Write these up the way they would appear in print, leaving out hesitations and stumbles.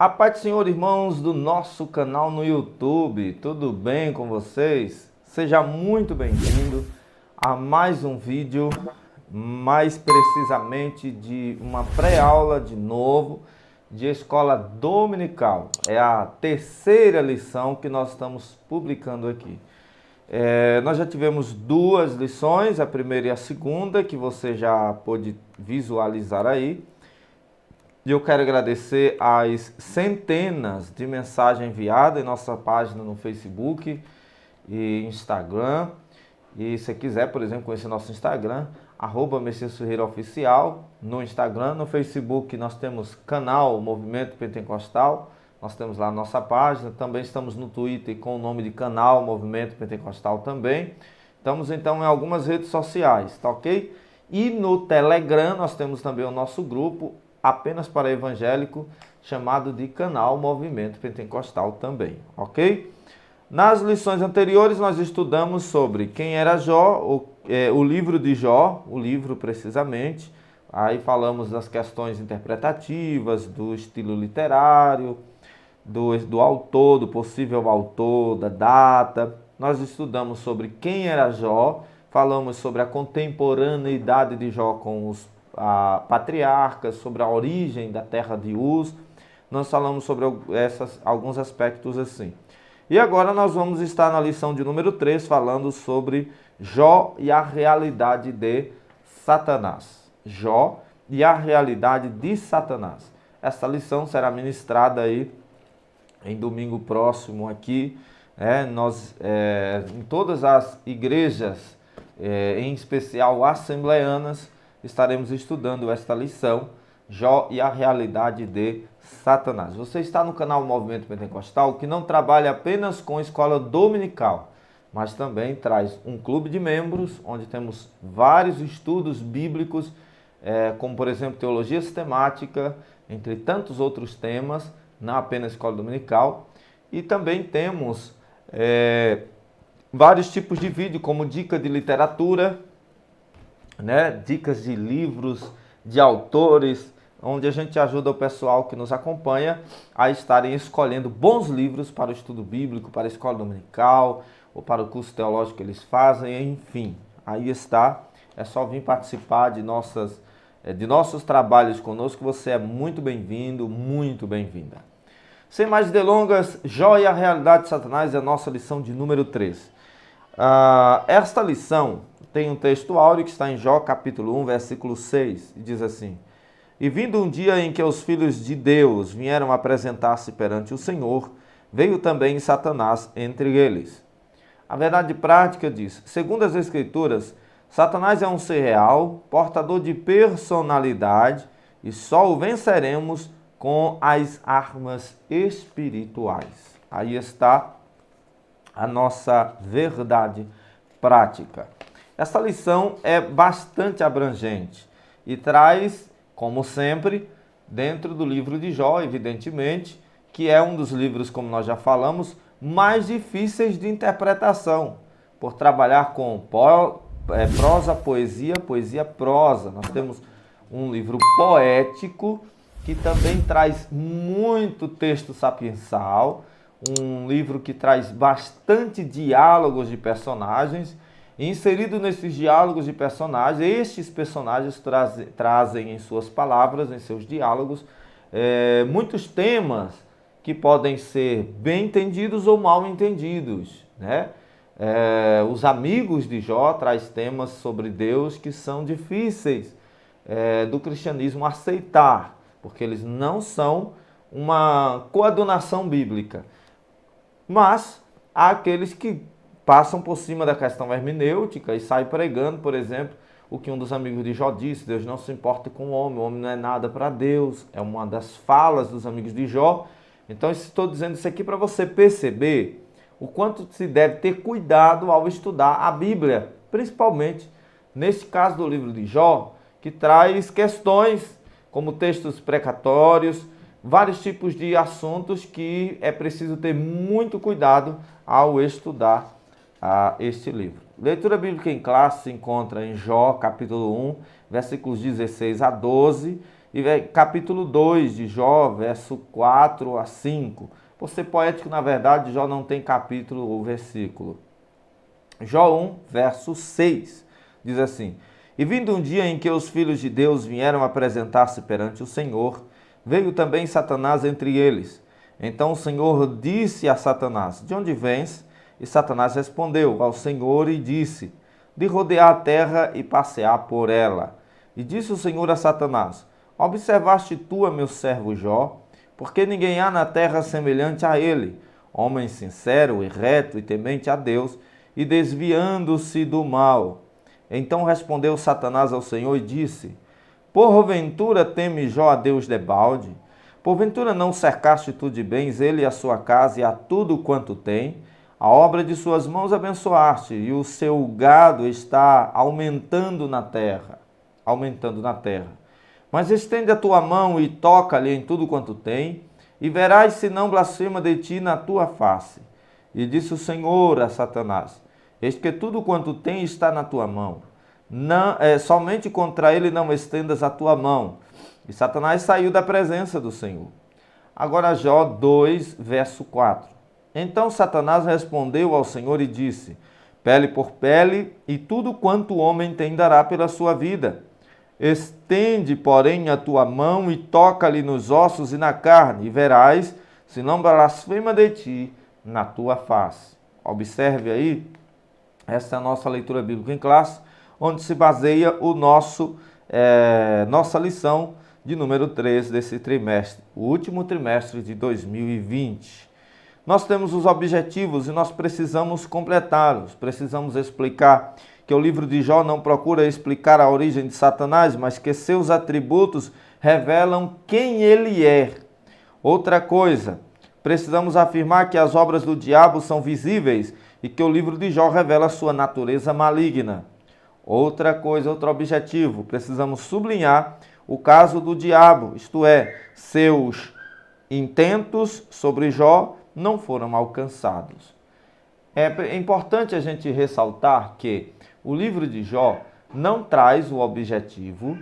A paz do Senhor, irmãos do nosso canal no YouTube, tudo bem com vocês? Seja muito bem-vindo a mais um vídeo, mais precisamente de uma pré-aula de novo de escola dominical. É a terceira lição que nós estamos publicando aqui. Nós já tivemos duas lições, a primeira e a segunda, que você já pôde visualizar aí. E eu quero agradecer as centenas de mensagens enviadas em nossa página no Facebook e Instagram. E se quiser, por exemplo, conhecer nosso Instagram, @Messias Ferreira Oficial, no Instagram. No Facebook nós temos canal Movimento Pentecostal, nós temos lá a nossa página. Também estamos no Twitter com o nome de canal Movimento Pentecostal também. Estamos então em algumas redes sociais, tá ok? E no Telegram nós temos também o nosso grupo, apenas para evangélico, chamado de canal Movimento Pentecostal também, ok? Nas lições anteriores nós estudamos sobre quem era Jó, o livro de Jó, o livro precisamente. Aí falamos das questões interpretativas, do estilo literário, do autor, do possível autor, da data. Nós estudamos sobre quem era Jó, falamos sobre a contemporaneidade de Jó com os patriarcas, sobre a origem da terra de Uz. Nós falamos sobre alguns aspectos assim. E agora nós vamos estar na lição de número 3, falando sobre Jó e a realidade de Satanás. Jó e a realidade de Satanás. Essa lição será ministrada aí em domingo próximo aqui, em todas as igrejas, em especial assembleanas, estaremos estudando esta lição, Jó e a realidade de Satanás. Você está no canal Movimento Pentecostal, que não trabalha apenas com escola dominical, mas também traz um clube de membros, onde temos vários estudos bíblicos, como por exemplo teologia sistemática, entre tantos outros temas, não apenas escola dominical. E também temos vários tipos de vídeo, como dica de literatura, dicas de livros, de autores, onde a gente ajuda o pessoal que nos acompanha a estarem escolhendo bons livros para o estudo bíblico, para a escola dominical, ou para o curso teológico que eles fazem, enfim. Aí está, é só vir participar de nossos trabalhos conosco, você é muito bem-vindo, muito bem-vinda. Sem mais delongas, Jó e a realidade de Satanás é a nossa lição de número 3. Esta lição tem um texto áureo que está em Jó, capítulo 1, versículo 6, e diz assim: E vindo um dia em que os filhos de Deus vieram apresentar-se perante o Senhor, veio também Satanás entre eles. A verdade prática diz: segundo as Escrituras, Satanás é um ser real, portador de personalidade, e só o venceremos com as armas espirituais. Aí está a nossa verdade prática. Essa lição é bastante abrangente e traz, como sempre, dentro do livro de Jó, evidentemente, que é um dos livros, como nós já falamos, mais difíceis de interpretação, por trabalhar com prosa, poesia, prosa. Nós temos um livro poético, que também traz muito texto sapiensal, um livro que traz bastante diálogos de personagens. E inserido nesses diálogos de personagens, estes personagens trazem em suas palavras, em seus diálogos, muitos temas que podem ser bem entendidos ou mal entendidos, os amigos de Jó trazem temas sobre Deus que são difíceis do cristianismo aceitar, porque eles não são uma coadunação bíblica. Mas há aqueles que passam por cima da questão hermenêutica e saem pregando, por exemplo, o que um dos amigos de Jó disse: Deus não se importa com o homem não é nada para Deus. É uma das falas dos amigos de Jó. Então, estou dizendo isso aqui para você perceber o quanto se deve ter cuidado ao estudar a Bíblia, principalmente nesse caso do livro de Jó, que traz questões como textos precatórios, vários tipos de assuntos que é preciso ter muito cuidado ao estudar este livro. Leitura bíblica em classe se encontra em Jó, capítulo 1, versículos 16 a 12, capítulo 2 de Jó, verso 4 a 5. Por ser poético, na verdade, Jó não tem capítulo ou versículo. Jó 1, verso 6, diz assim: E vindo um dia em que os filhos de Deus vieram apresentar-se perante o Senhor, veio também Satanás entre eles. Então o Senhor disse a Satanás: De onde vens? E Satanás respondeu ao Senhor e disse: De rodear a terra e passear por ela. E disse o Senhor a Satanás: Observaste tu a meu servo Jó? Porque ninguém há na terra semelhante a ele, homem sincero e reto e temente a Deus, e desviando-se do mal. Então respondeu Satanás ao Senhor e disse: Porventura teme Jó a Deus debalde? Porventura não cercaste tu de bens ele e a sua casa e a tudo quanto tem? A obra de suas mãos abençoaste, e o seu gado está aumentando na terra. Aumentando na terra. Mas estende a tua mão e toca-lhe em tudo quanto tem, e verás se não blasfema de ti na tua face. E disse o Senhor a Satanás: Eis que tudo quanto tem está na tua mão. Somente contra ele não estendas a tua mão. E Satanás saiu da presença do Senhor. Agora Jó 2, verso 4. Então Satanás respondeu ao Senhor e disse: Pele por pele, e tudo quanto o homem tem dará pela sua vida. Estende, porém, a tua mão e toca-lhe nos ossos e na carne, e verás se não blasfema de ti na tua face. Observe aí, essa é a nossa leitura bíblica em classe, onde se baseia nossa lição de número 3 desse trimestre, o último trimestre de 2020. Nós temos os objetivos e nós precisamos completá-los, precisamos explicar que o livro de Jó não procura explicar a origem de Satanás, mas que seus atributos revelam quem ele é. Outra coisa, precisamos afirmar que as obras do diabo são visíveis e que o livro de Jó revela sua natureza maligna. Outra coisa, outro objetivo, precisamos sublinhar o caso do diabo, isto é, seus intentos sobre Jó não foram alcançados. É importante a gente ressaltar que o livro de Jó não traz o objetivo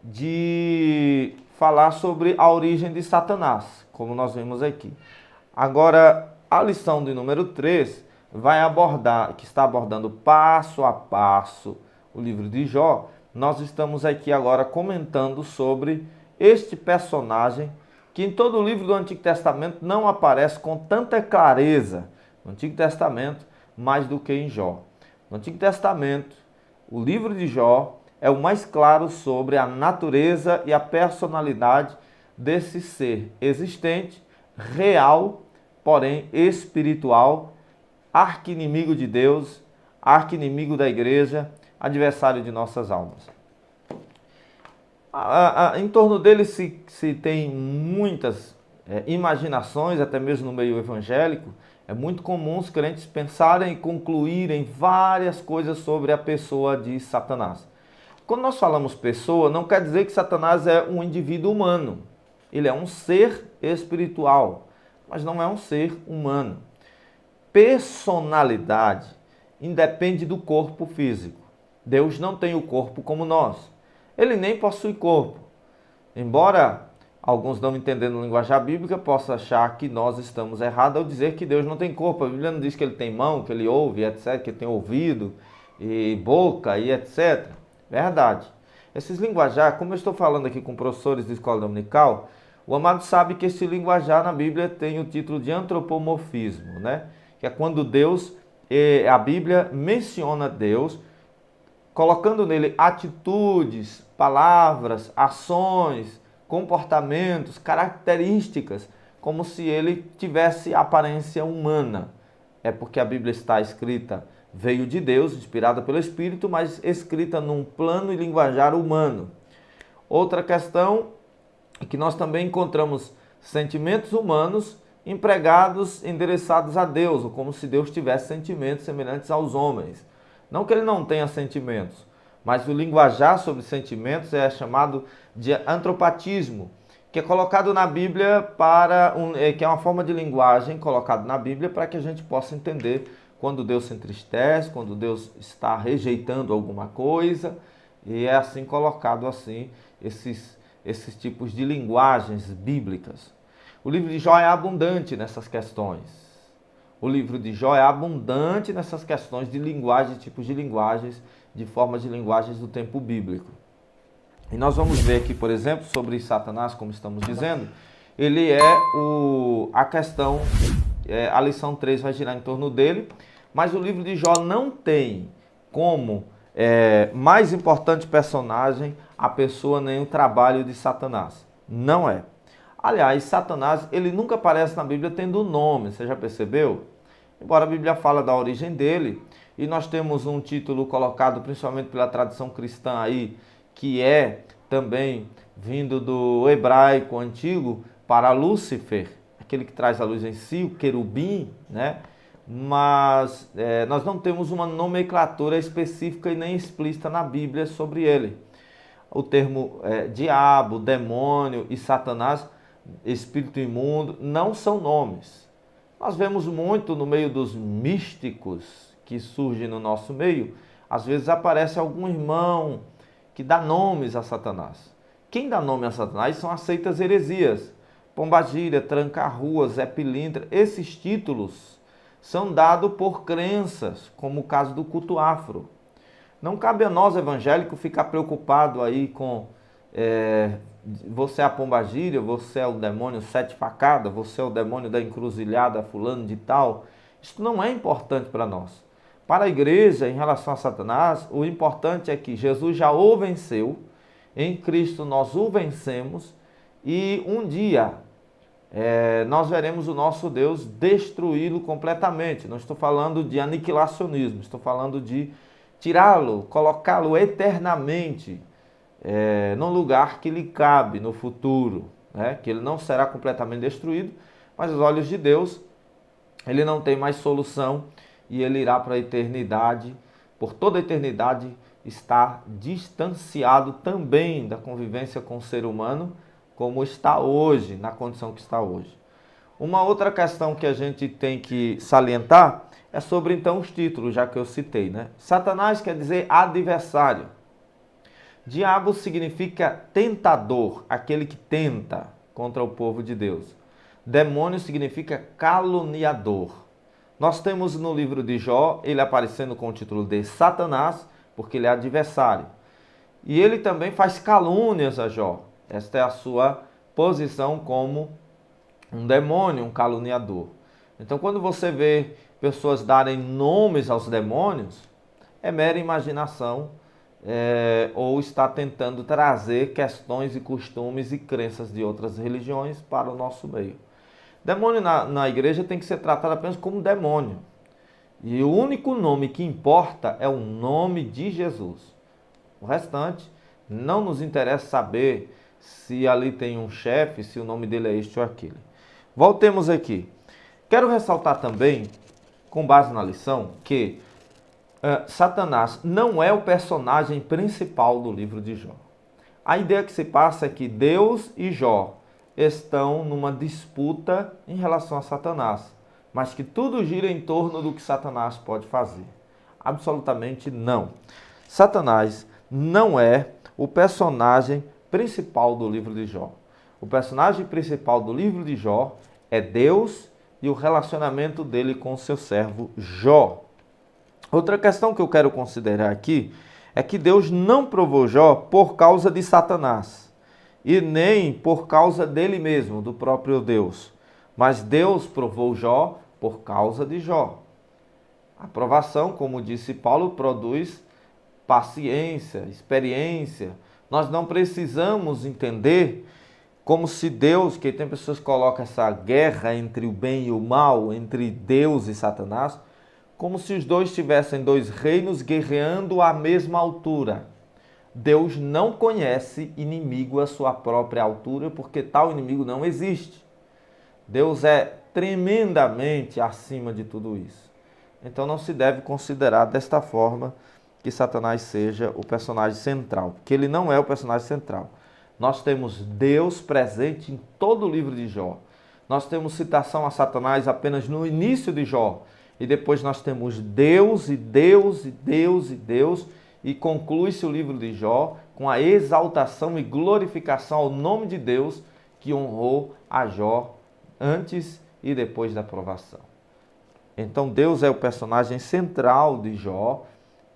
de falar sobre a origem de Satanás, como nós vimos aqui. Agora, a lição de número 3 vai abordar, que está abordando passo a passo o livro de Jó. Nós estamos aqui agora comentando sobre este personagem que em todo o livro do Antigo Testamento não aparece com tanta clareza no Antigo Testamento mais do que em Jó. No Antigo Testamento, o livro de Jó é o mais claro sobre a natureza e a personalidade desse ser existente, real, porém espiritual, arqui-inimigo de Deus, arqui-inimigo da igreja, adversário de nossas almas. Em torno dele se tem muitas imaginações, até mesmo no meio evangélico. É muito comum os crentes pensarem e concluírem várias coisas sobre a pessoa de Satanás. Quando nós falamos pessoa, não quer dizer que Satanás é um indivíduo humano. Ele é um ser espiritual, mas não é um ser humano. Personalidade independe do corpo físico. Deus não tem o corpo como nós. Ele nem possui corpo. Embora alguns não entendendo a linguagem bíblica possam achar que nós estamos errados ao dizer que Deus não tem corpo. A Bíblia não diz que ele tem mão, que ele ouve, etc., que ele tem ouvido e boca e etc. Verdade. Esses linguajar, como eu estou falando aqui com professores de escola dominical, o amado sabe que esse linguajar na Bíblia tem o título de antropomorfismo, né? Que é quando Deus, a Bíblia menciona Deus, colocando nele atitudes, palavras, ações, comportamentos, características, como se ele tivesse aparência humana. É porque a Bíblia está escrita, veio de Deus, inspirada pelo Espírito, mas escrita num plano e linguajar humano. Outra questão é que nós também encontramos sentimentos humanos empregados, endereçados a Deus, ou como se Deus tivesse sentimentos semelhantes aos homens. Não que ele não tenha sentimentos, mas o linguajar sobre sentimentos é chamado de antropatismo, que é colocado na Bíblia que é uma forma de linguagem colocada na Bíblia para que a gente possa entender quando Deus se entristece, quando Deus está rejeitando alguma coisa, e é assim colocado assim esses tipos de linguagens bíblicas. O livro de Jó é abundante nessas questões. O livro de Jó é abundante nessas questões de linguagem, tipos de linguagens, de formas de linguagens do tempo bíblico. E nós vamos ver aqui, por exemplo, sobre Satanás, como estamos dizendo, ele é a questão, a lição 3 vai girar em torno dele, mas o livro de Jó não tem como mais importante personagem a pessoa nem o trabalho de Satanás. Não é. Aliás, Satanás, ele nunca aparece na Bíblia tendo nome, você já percebeu? Embora a Bíblia fala da origem dele, e nós temos um título colocado principalmente pela tradição cristã aí, que é também vindo do hebraico antigo para Lúcifer, aquele que traz a luz em si, o querubim, né? Mas nós não temos uma nomenclatura específica e nem explícita na Bíblia sobre ele. O termo diabo, demônio e Satanás, espírito imundo, não são nomes. Nós vemos muito no meio dos místicos que surgem no nosso meio, às vezes aparece algum irmão que dá nomes a Satanás. Quem dá nome a Satanás são as seitas heresias. Pombagira, Tranca-Rua, Zé Pilintra, esses títulos são dados por crenças, como o caso do culto afro. Não cabe a nós, evangélicos, ficar preocupado aí com você é a pombagira, você é o demônio sete facadas, você é o demônio da encruzilhada fulano de tal. Isso não é importante para nós. Para a igreja, em relação a Satanás, o importante é que Jesus já o venceu, em Cristo nós o vencemos e um dia nós veremos o nosso Deus destruí-lo completamente. Não estou falando de aniquilacionismo, estou falando de tirá-lo, colocá-lo eternamente num lugar que lhe cabe no futuro, né? Que ele não será completamente destruído, mas aos olhos de Deus ele não tem mais solução e ele irá para a eternidade, por toda a eternidade está distanciado também da convivência com o ser humano, como está hoje, na condição que está hoje. Uma outra questão que a gente tem que salientar é sobre então os títulos, já que eu citei, né? Satanás quer dizer adversário. Diabo significa tentador, aquele que tenta contra o povo de Deus. Demônio significa caluniador. Nós temos no livro de Jó, ele aparecendo com o título de Satanás, porque ele é adversário. E ele também faz calúnias a Jó. Esta é a sua posição como um demônio, um caluniador. Então, quando você vê pessoas darem nomes aos demônios, é mera imaginação ou está tentando trazer questões e costumes e crenças de outras religiões para o nosso meio. Demônio na igreja tem que ser tratado apenas como demônio. E o único nome que importa é o nome de Jesus. O restante, não nos interessa saber se ali tem um chefe, se o nome dele é este ou aquele. Voltemos aqui. Quero ressaltar também, com base na lição, que Satanás não é o personagem principal do livro de Jó. A ideia que se passa é que Deus e Jó estão numa disputa em relação a Satanás, mas que tudo gira em torno do que Satanás pode fazer. Absolutamente não. Satanás não é o personagem principal do livro de Jó. O personagem principal do livro de Jó é Deus e o relacionamento dele com o seu servo Jó. Outra questão que eu quero considerar aqui é que Deus não provou Jó por causa de Satanás e nem por causa dele mesmo, do próprio Deus. Mas Deus provou Jó por causa de Jó. A provação, como disse Paulo, produz paciência, experiência. Nós não precisamos entender como se Deus, que tem pessoas que colocam essa guerra entre o bem e o mal, entre Deus e Satanás, como se os dois tivessem dois reinos guerreando à mesma altura. Deus não conhece inimigo à sua própria altura, porque tal inimigo não existe. Deus é tremendamente acima de tudo isso. Então não se deve considerar desta forma que Satanás seja o personagem central, porque ele não é o personagem central. Nós temos Deus presente em todo o livro de Jó. Nós temos citação a Satanás apenas no início de Jó. E depois nós temos Deus e Deus e Deus e Deus. e conclui-se o livro de Jó com a exaltação e glorificação ao nome de Deus que honrou a Jó antes e depois da provação. Então Deus é o personagem central de Jó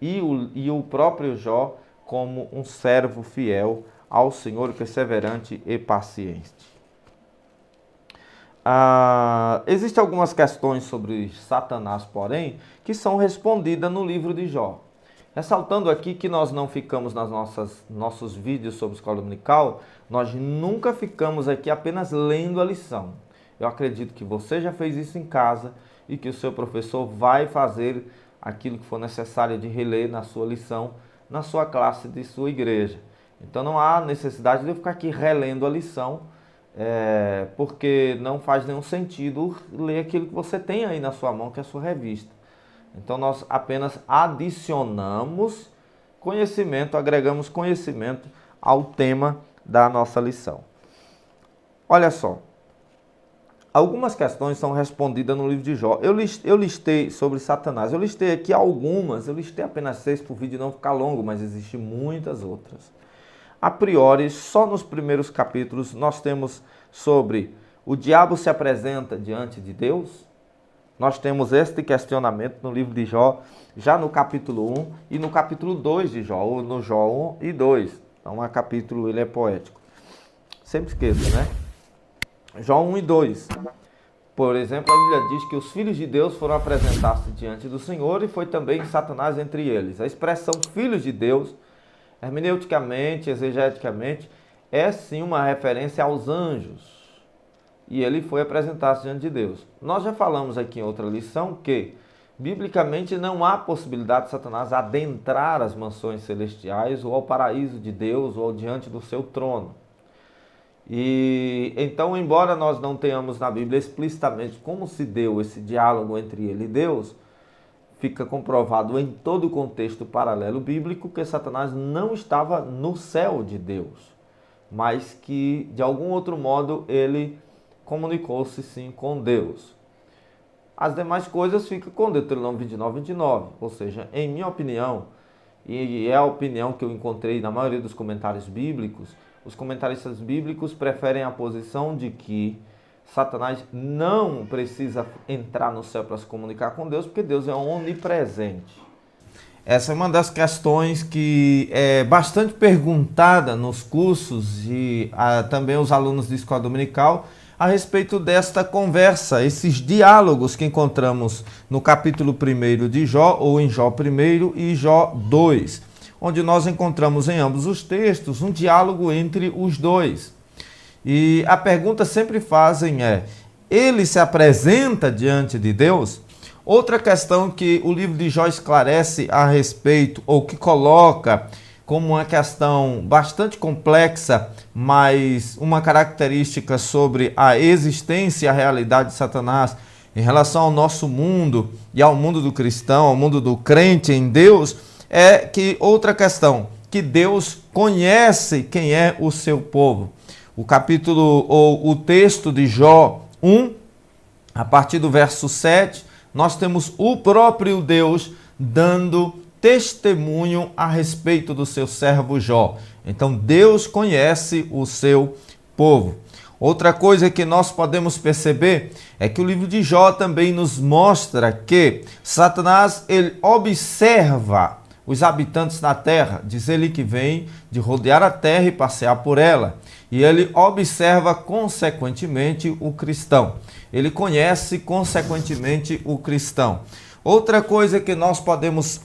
e o próprio Jó como um servo fiel ao Senhor, perseverante e paciente. Existem algumas questões sobre Satanás, porém, que são respondidas no livro de Jó. Ressaltando aqui que nós não ficamos nossos vídeos sobre escola dominical, nós nunca ficamos aqui apenas lendo a lição. Eu acredito que você já fez isso em casa e que o seu professor vai fazer aquilo que for necessário de reler na sua lição, na sua classe de sua igreja. Então não há necessidade de eu ficar aqui relendo a lição, porque não faz nenhum sentido ler aquilo que você tem aí na sua mão, que é a sua revista. Então nós apenas adicionamos conhecimento, agregamos conhecimento ao tema da nossa lição. Olha só, algumas questões são respondidas no livro de Jó. Eu listei sobre Satanás, eu listei aqui algumas, eu listei apenas 6 para o vídeo não ficar longo, mas existem muitas outras. A priori, só nos primeiros capítulos nós temos sobre o diabo se apresenta diante de Deus. Nós temos este questionamento no livro de Jó, já no capítulo 1 e no capítulo 2 de Jó, ou no Jó 1 e 2. Então, o capítulo ele é poético. Sempre esqueço, né? Jó 1 e 2. Por exemplo, a Bíblia diz que os filhos de Deus foram apresentar-se diante do Senhor e foi também Satanás entre eles. A expressão filhos de Deus, hermeneuticamente, exegeticamente, é sim uma referência aos anjos. E ele foi apresentar-se diante de Deus. Nós já falamos aqui em outra lição que, biblicamente, não há possibilidade de Satanás adentrar as mansões celestiais ou ao paraíso de Deus ou diante do seu trono. E então, embora nós não tenhamos na Bíblia explicitamente como se deu esse diálogo entre ele e Deus, fica comprovado em todo o contexto paralelo bíblico que Satanás não estava no céu de Deus, mas que, de algum outro modo, ele comunicou-se sim com Deus. As demais coisas ficam com Deuteronômio 29, 29. Ou seja, em minha opinião, e é a opinião que eu encontrei na maioria dos comentários bíblicos, os comentaristas bíblicos preferem a posição de que Satanás não precisa entrar no céu para se comunicar com Deus, porque Deus é onipresente. Essa é uma das questões que é bastante perguntada nos cursos e também os alunos de escola dominical a respeito desta conversa, esses diálogos que encontramos no capítulo 1 de Jó, ou em Jó 1 e Jó 2, onde nós encontramos em ambos os textos um diálogo entre os dois. E a pergunta sempre fazem é, ele se apresenta diante de Deus? Outra questão que o livro de Jó esclarece a respeito, ou que coloca como uma questão bastante complexa, mas uma característica sobre a existência e a realidade de Satanás em relação ao nosso mundo e ao mundo do cristão, ao mundo do crente em Deus, é que outra questão, que Deus conhece quem é o seu povo. O capítulo ou o texto de Jó 1, a partir do verso 7, nós temos o próprio Deus dando testemunho a respeito do seu servo Jó. Então Deus conhece o seu povo. Outra coisa que nós podemos perceber é que o livro de Jó também nos mostra que Satanás ele observa os habitantes da terra. Diz ele que vem de rodear a terra e passear por ela. E ele observa consequentemente o cristão. Ele conhece consequentemente o cristão. Outra coisa que nós podemos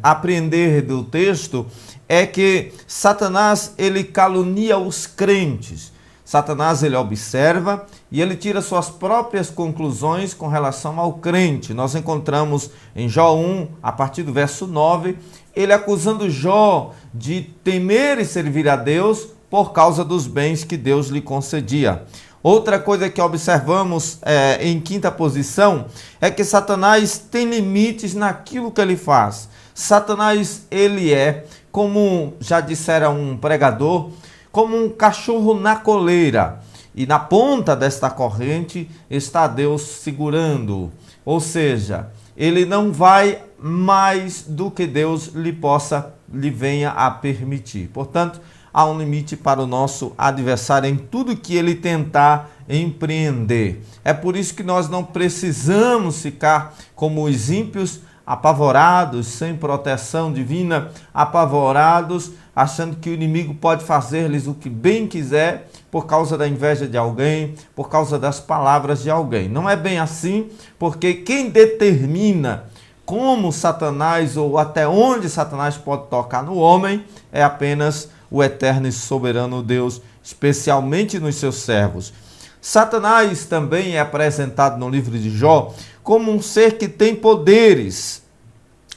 aprender do texto é que Satanás ele calunia os crentes. Satanás ele observa e ele tira suas próprias conclusões com relação ao crente. Nós encontramos em Jó 1, a partir do verso 9, ele acusando Jó de temer e servir a Deus por causa dos bens que Deus lhe concedia. Outra coisa que observamos em quinta posição é que Satanás tem limites naquilo que ele faz. Satanás, ele é, como já dissera um pregador, como um cachorro na coleira. e na ponta desta corrente está Deus segurando. Ou seja, ele não vai mais do que Deus lhe venha a permitir. Portanto, há um limite para o nosso adversário em tudo que ele tentar empreender. É por isso que nós não precisamos ficar como os ímpios, apavorados, sem proteção divina, apavorados, achando que o inimigo pode fazer-lhes o que bem quiser por causa da inveja de alguém, por causa das palavras de alguém. Não é bem assim, porque quem determina como Satanás ou até onde Satanás pode tocar no homem é apenas o eterno e soberano Deus, especialmente nos seus servos. Satanás também é apresentado no livro de Jó como um ser que tem poderes,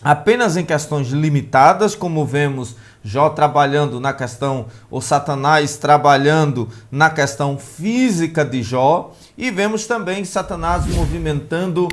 apenas em questões limitadas, como vemos Jó trabalhando na questão, ou Satanás trabalhando na questão física de Jó, e vemos também Satanás movimentando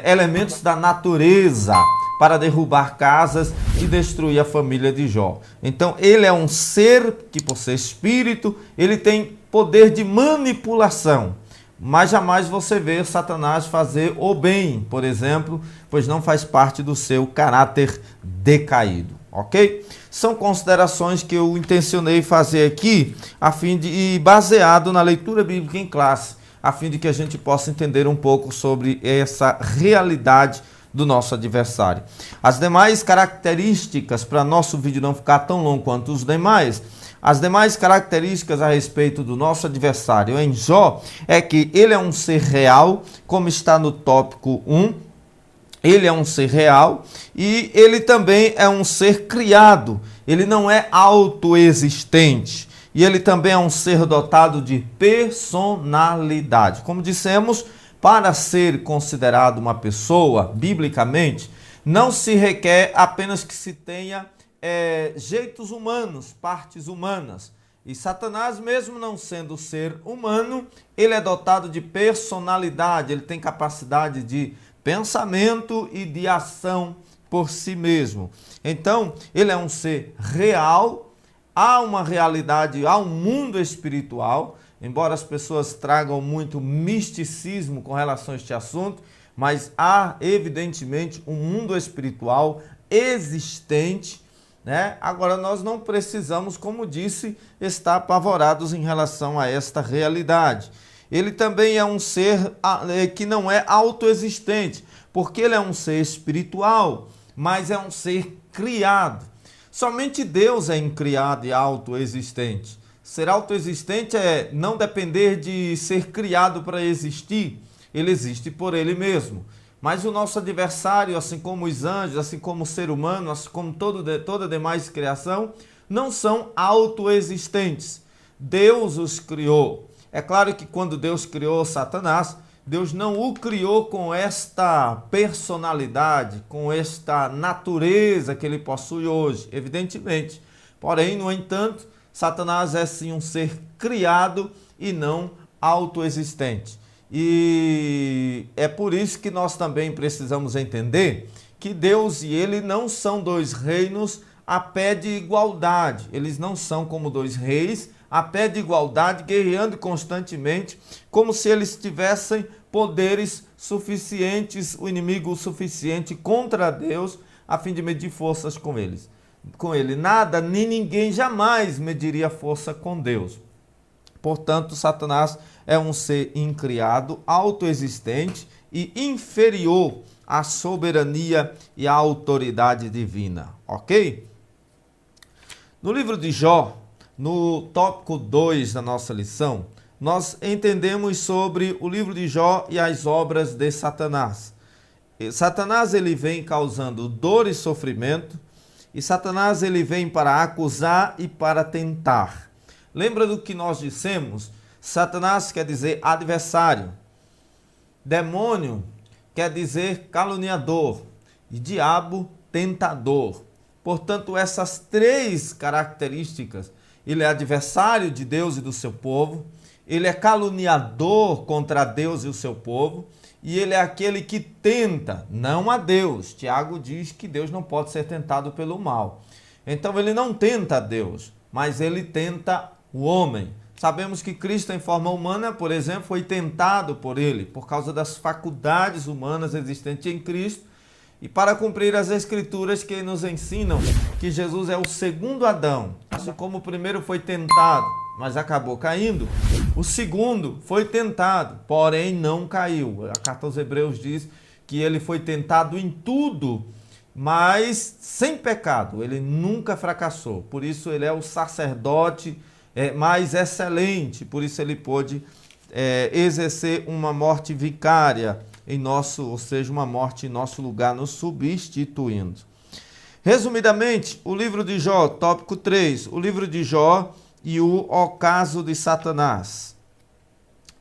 elementos da natureza para derrubar casas e destruir a família de Jó. Então ele é um ser que, por ser espírito, ele tem poder de manipulação. Mas jamais você vê Satanás fazer o bem, por exemplo, pois não faz parte do seu caráter decaído, ok? São considerações que eu intencionei fazer aqui, a fim de, baseado na leitura bíblica em classe, a fim de que a gente possa entender um pouco sobre essa realidade do nosso adversário. As demais características, para nosso vídeo não ficar tão longo quanto os demais, as demais características a respeito do nosso adversário em Jó é que ele é um ser real, como está no tópico 1, ele é um ser real e ele também é um ser criado, ele não é autoexistente e ele também é um ser dotado de personalidade. Como dissemos, para ser considerado uma pessoa, biblicamente, não se requer apenas que se tenha jeitos humanos, partes humanas. E Satanás, mesmo não sendo ser humano, ele é dotado de personalidade, ele tem capacidade de pensamento e de ação por si mesmo. Então, ele é um ser real, há uma realidade, há um mundo espiritual, embora as pessoas tragam muito misticismo com relação a este assunto, mas há evidentemente um mundo espiritual existente, né? Agora nós não precisamos, como disse, estar apavorados em relação a esta realidade. Ele também é um ser que não é autoexistente, porque ele é um ser espiritual, mas é um ser criado. Somente Deus é incriado e autoexistente. Ser autoexistente é não depender de ser criado para existir. Ele existe por ele mesmo. Mas o nosso adversário, assim como os anjos, assim como o ser humano, assim como toda a demais criação, não são autoexistentes. Deus os criou. É claro que quando Deus criou Satanás, Deus não o criou com esta personalidade, com esta natureza que ele possui hoje, evidentemente. Porém, no entanto, Satanás é sim um ser criado e não autoexistente. E é por isso que nós também precisamos entender que Deus e ele não são dois reinos a pé de igualdade. Eles não são como dois reis a pé de igualdade, guerreando constantemente, como se eles tivessem poderes suficientes, o inimigo suficiente contra Deus, a fim de medir forças com eles. Com ele, nada, nem ninguém jamais mediria força com Deus. Portanto, Satanás é um ser incriado, autoexistente e inferior à soberania e à autoridade divina, ok? No livro de Jó, no tópico 2 da nossa lição, nós entendemos sobre o livro de Jó e as obras de Satanás. Satanás ele vem causando dor e sofrimento, e Satanás ele vem para acusar e para tentar. Lembra do que nós dissemos? Satanás quer dizer adversário. Demônio quer dizer caluniador. E diabo, tentador. Portanto, essas três características, ele é adversário de Deus e do seu povo, ele é caluniador contra Deus e o seu povo, e ele é aquele que tenta, não a Deus. Tiago diz que Deus não pode ser tentado pelo mal. Então ele não tenta a Deus, mas ele tenta o homem. Sabemos que Cristo em forma humana, por exemplo, foi tentado por ele, por causa das faculdades humanas existentes em Cristo, e para cumprir as escrituras que nos ensinam que Jesus é o segundo Adão. Assim como o primeiro foi tentado, mas acabou caindo, o segundo foi tentado, porém não caiu. A carta aos Hebreus diz que ele foi tentado em tudo, mas sem pecado. Ele nunca fracassou. Por isso ele é o sacerdote mais excelente. Por isso ele pôde exercer uma morte vicária em nosso, ou seja, uma morte em nosso lugar, nos substituindo. Resumidamente, o livro de Jó, tópico 3, o livro de Jó e o ocaso de Satanás.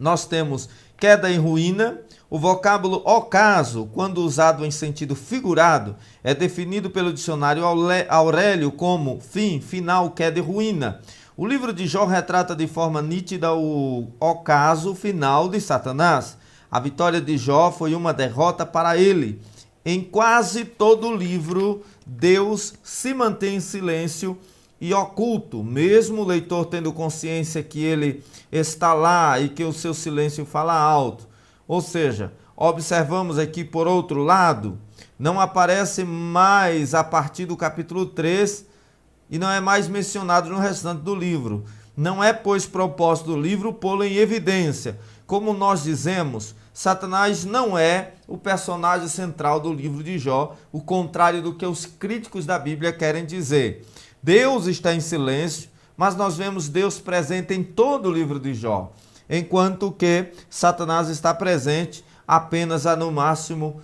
Nós temos queda e ruína. O vocábulo ocaso, quando usado em sentido figurado, é definido pelo dicionário Aurélio como fim, final, queda e ruína. O livro de Jó retrata de forma nítida o ocaso final de Satanás. A vitória de Jó foi uma derrota para ele. Em quase todo o livro, Deus se mantém em silêncio e oculto, mesmo o leitor tendo consciência que ele está lá e que o seu silêncio fala alto. Ou seja, observamos aqui por outro lado, não aparece mais a partir do capítulo 3 e não é mais mencionado no restante do livro. Não é, pois, propósito do livro pô-lo em evidência. Como nós dizemos, Satanás não é o personagem central do livro de Jó, o contrário do que os críticos da Bíblia querem dizer. Deus está em silêncio, mas nós vemos Deus presente em todo o livro de Jó, enquanto que Satanás está presente apenas no máximo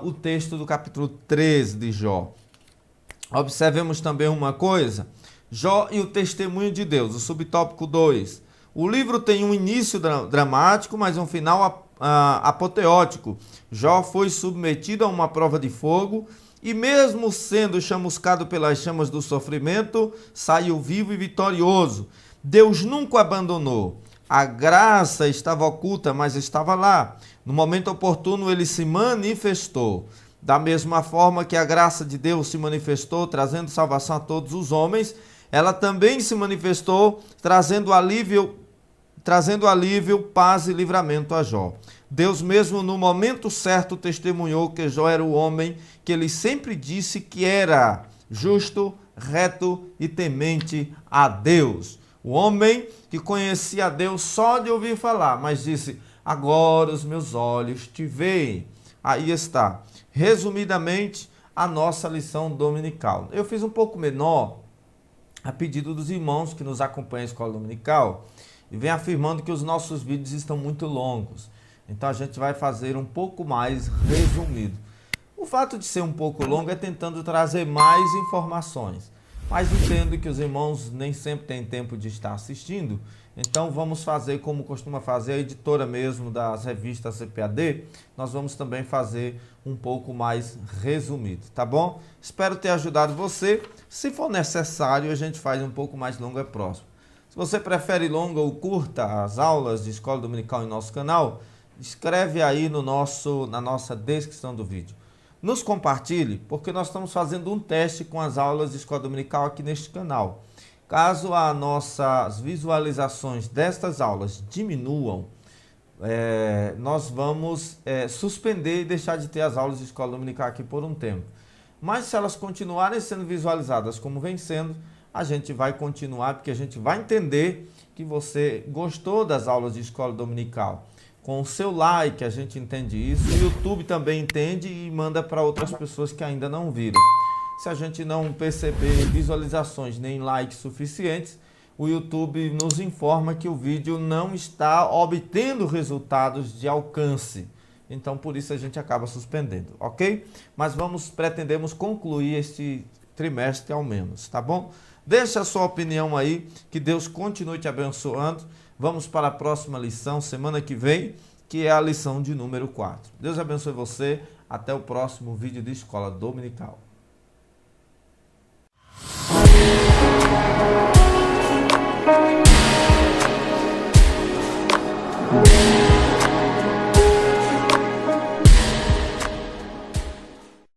o texto do capítulo 13 de Jó. Observemos também uma coisa, Jó e o testemunho de Deus, o subtópico 2. O livro tem um início dramático, mas um final apoteótico. Jó foi submetido a uma prova de fogo e mesmo sendo chamuscado pelas chamas do sofrimento, saiu vivo e vitorioso. Deus nunca o abandonou. A graça estava oculta, mas estava lá. No momento oportuno ele se manifestou. Da mesma forma que a graça de Deus se manifestou, trazendo salvação a todos os homens, ela também se manifestou, trazendo alívio, paz e livramento a Jó. Deus mesmo no momento certo testemunhou que Jó era o homem que ele sempre disse que era, justo, reto e temente a Deus. O homem que conhecia a Deus só de ouvir falar, mas disse, agora os meus olhos te veem. Aí está, resumidamente, a nossa lição dominical. Eu fiz um pouco menor, a pedido dos irmãos que nos acompanham na escola dominical, e vem afirmando que os nossos vídeos estão muito longos. Então a gente vai fazer um pouco mais resumido. O fato de ser um pouco longo é tentando trazer mais informações. Mas entendo que os irmãos nem sempre têm tempo de estar assistindo. Então vamos fazer como costuma fazer a editora mesmo das revistas CPAD. Nós vamos também fazer um pouco mais resumido, tá bom? Espero ter ajudado você. Se for necessário, a gente faz um pouco mais longo, é próximo. Se você prefere longa ou curta as aulas de escola dominical em nosso canal, escreve aí na nossa descrição do vídeo. Nos compartilhe, porque nós estamos fazendo um teste com as aulas de escola dominical aqui neste canal. Caso as nossas visualizações destas aulas diminuam, nós vamos suspender e deixar de ter as aulas de escola dominical aqui por um tempo. Mas se elas continuarem sendo visualizadas como vem sendo, a gente vai continuar, porque a gente vai entender que você gostou das aulas de escola dominical. Com o seu like, a gente entende isso. O YouTube também entende e manda para outras pessoas que ainda não viram. Se a gente não perceber visualizações nem likes suficientes, o YouTube nos informa que o vídeo não está obtendo resultados de alcance. Então, por isso a gente acaba suspendendo, ok? Mas pretendemos concluir este trimestre ao menos, tá bom? Deixa a sua opinião aí, que Deus continue te abençoando. Vamos para a próxima lição, semana que vem, que é a lição de número 4. Deus abençoe você. Até o próximo vídeo de Escola Dominical.